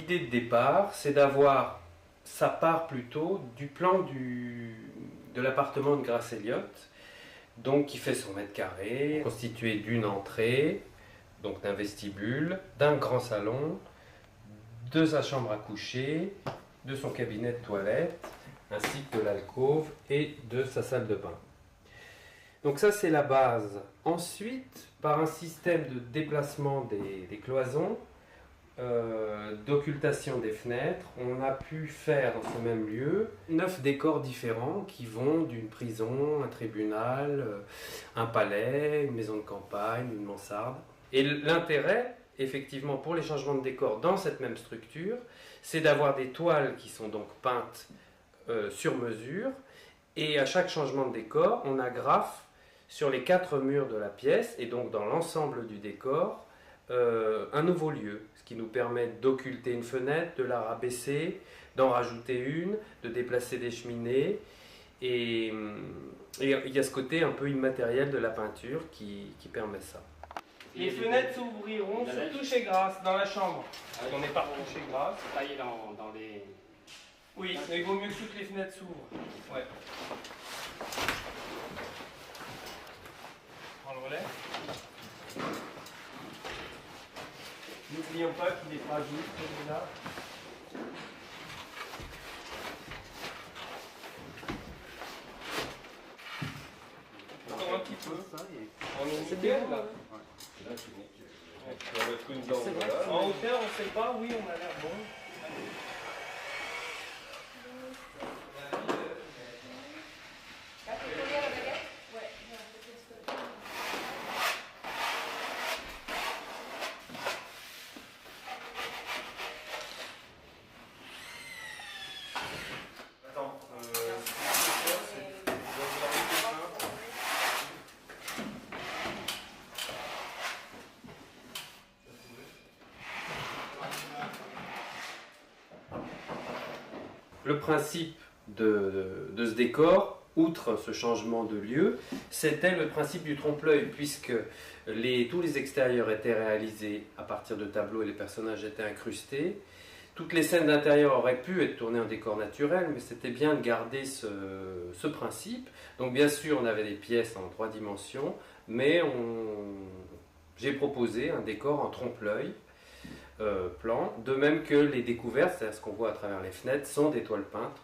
l'idée de départ, c'est d'avoir, ça part plutôt du plan de l'appartement de Grace Elliott, donc qui fait son mètre carré, constitué d'une entrée, donc d'un vestibule, d'un grand salon, de sa chambre à coucher, de son cabinet de toilette, ainsi que de l'alcôve et de sa salle de bain. Donc ça, c'est la base. Ensuite, par un système de déplacement des cloisons, d'occultation des fenêtres, on a pu faire dans ce même lieu 9 décors différents qui vont d'une prison, un tribunal, un palais, une maison de campagne, une mansarde. Et l'intérêt, effectivement, pour les changements de décor dans cette même structure, c'est d'avoir des toiles qui sont donc peintes sur mesure, et à chaque changement de décor, on agrafe sur les 4 murs de la pièce, et donc dans l'ensemble du décor, un nouveau lieu, ce qui nous permet d'occulter une fenêtre, de la rabaisser, d'en rajouter une, de déplacer des cheminées, et il y a ce côté un peu immatériel de la peinture qui permet ça. Les fenêtres s'ouvriront surtout chez Grace, dans la chambre. On est partout chez Grace. Taillé dans les... Oui, mais il vaut mieux que toutes les fenêtres s'ouvrent. Ouais. Prends le relais. N'oublions pas qu'il est fragile, celui-là. Encore un petit peu. On est nickel, là. Là, c'est nickel. On va mettre une dent. Voilà. En hauteur, on ne sait pas. Oui, on a l'air bon. Attends, le principe de ce décor, outre ce changement de lieu, c'était le principe du trompe-l'œil, puisque tous les extérieurs étaient réalisés à partir de tableaux et les personnages étaient incrustés. Toutes les scènes d'intérieur auraient pu être tournées en décor naturel, mais c'était bien de garder ce principe. Donc bien sûr, on avait des pièces en 3 dimensions, mais j'ai proposé un décor en trompe-l'œil, plan, de même que les découvertes, c'est-à-dire ce qu'on voit à travers les fenêtres, sont des toiles peintes.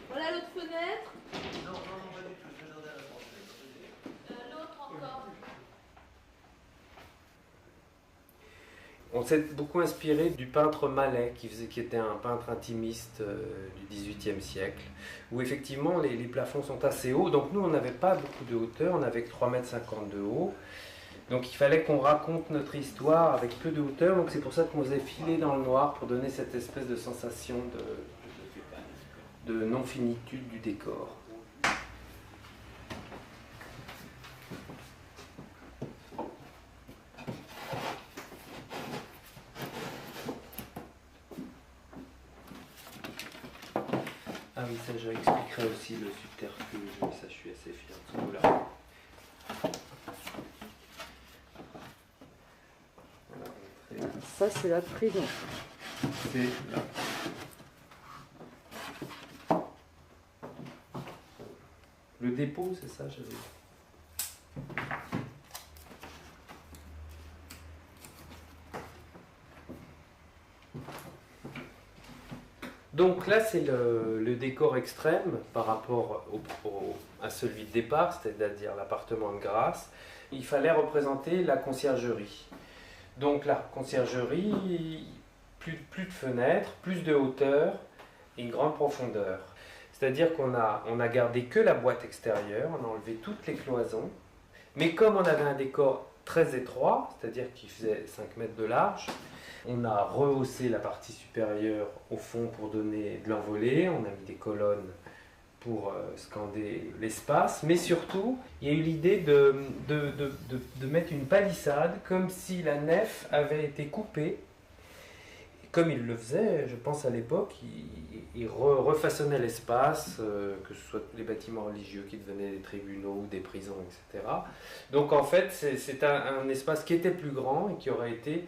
Voilà l'autre fenêtre. Non, pas du tout, je regardais à la porte. L'autre encore. On s'est beaucoup inspiré du peintre Mallet, qui était un peintre intimiste du XVIIIe siècle, où effectivement les plafonds sont assez hauts. Donc nous, on n'avait pas beaucoup de hauteur, on avait que 3,50 m de haut. Donc il fallait qu'on raconte notre histoire avec peu de hauteur. Donc c'est pour ça qu'on nous a filé dans le noir pour donner cette espèce de sensation de non-finitude du décor. Ah oui, ça j'expliquerai aussi le subterfuge, mais ça je suis assez fier de ce coup-là. Ça, c'est la prison. C'est là. Le dépôt, c'est ça, j'avais. Donc là, c'est le décor extrême par rapport à celui de départ, c'est-à-dire l'appartement de Grace. Il fallait représenter la conciergerie. Donc la conciergerie, plus de fenêtres, plus de hauteur et une grande profondeur. C'est-à-dire qu'on a gardé que la boîte extérieure, on a enlevé toutes les cloisons. Mais comme on avait un décor très étroit, c'est-à-dire qu'il faisait 5 mètres de large, on a rehaussé la partie supérieure au fond pour donner de l'envolée, on a mis des colonnes pour scander l'espace, mais surtout, il y a eu l'idée de mettre une palissade comme si la nef avait été coupée, comme il le faisait, je pense à l'époque, il refaçonnait l'espace, que ce soit les bâtiments religieux qui devenaient des tribunaux, des prisons, etc. Donc en fait, c'est un espace qui était plus grand et qui aurait été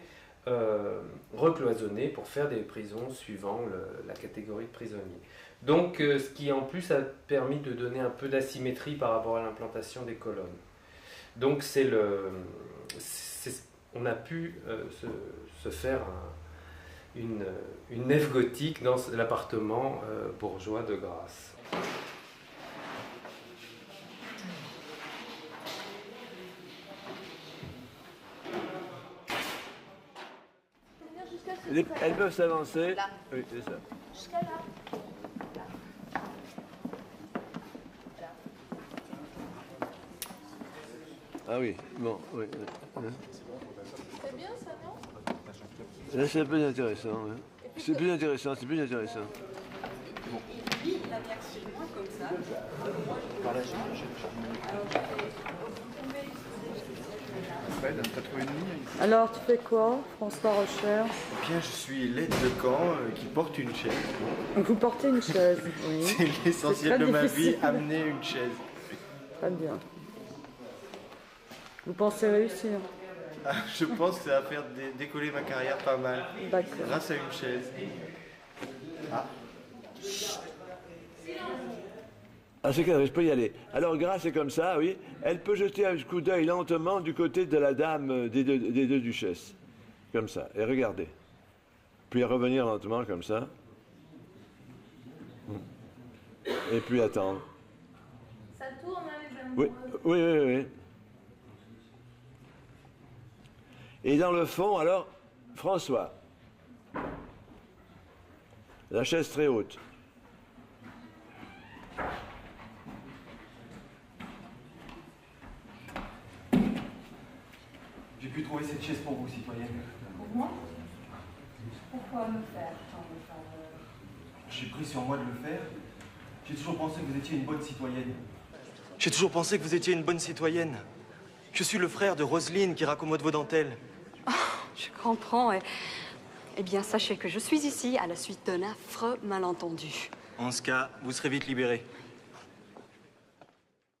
recloisonné pour faire des prisons suivant la catégorie de prisonniers. Donc ce qui en plus a permis de donner un peu d'asymétrie par rapport à l'implantation des colonnes. Donc on a pu se faire une nef gothique dans l'appartement bourgeois de Grasse. Elles peuvent s'avancer. Là. Oui, c'est ça. Jusqu'à là. Ah oui, bon, oui. C'est bien ça, non? Là, c'est plus intéressant. Hein. C'est plus intéressant, c'est plus intéressant. Et lui, il a versé moi comme ça. Moi, Alors, tu fais quoi, François Rocher? Eh bien, je suis l'aide de camp qui porte une chaise. Vous portez une chaise, oui. C'est l'essentiel de très ma vie, difficile. amener une chaise. Très bien. Vous pensez réussir? Ah, je pense que ça va faire décoller ma carrière pas mal, D'accord. grâce à une chaise. Ah, c'est clair, je peux y aller. Alors, Grace, c'est comme ça, oui. Elle peut jeter un coup d'œil lentement du côté de la dame des deux duchesses. Comme ça. Et regardez. Puis revenir lentement, comme ça. Et puis attendre. Ça tourne, hein, les Oui, amoureux. oui, oui, oui. Et dans le fond, alors, François. La chaise très haute. J'ai pu trouver cette chaise pour vous, citoyenne. Pour moi? Pourquoi me faire tant de faveur? J'ai pris sur moi de le faire. J'ai toujours pensé que vous étiez une bonne citoyenne. J'ai toujours pensé que vous étiez une bonne citoyenne. Je suis le frère de Roselyne qui raccommode vos dentelles. Je comprends. Eh bien, sachez que je suis ici à la suite d'un affreux malentendu. En ce cas, vous serez vite libéré.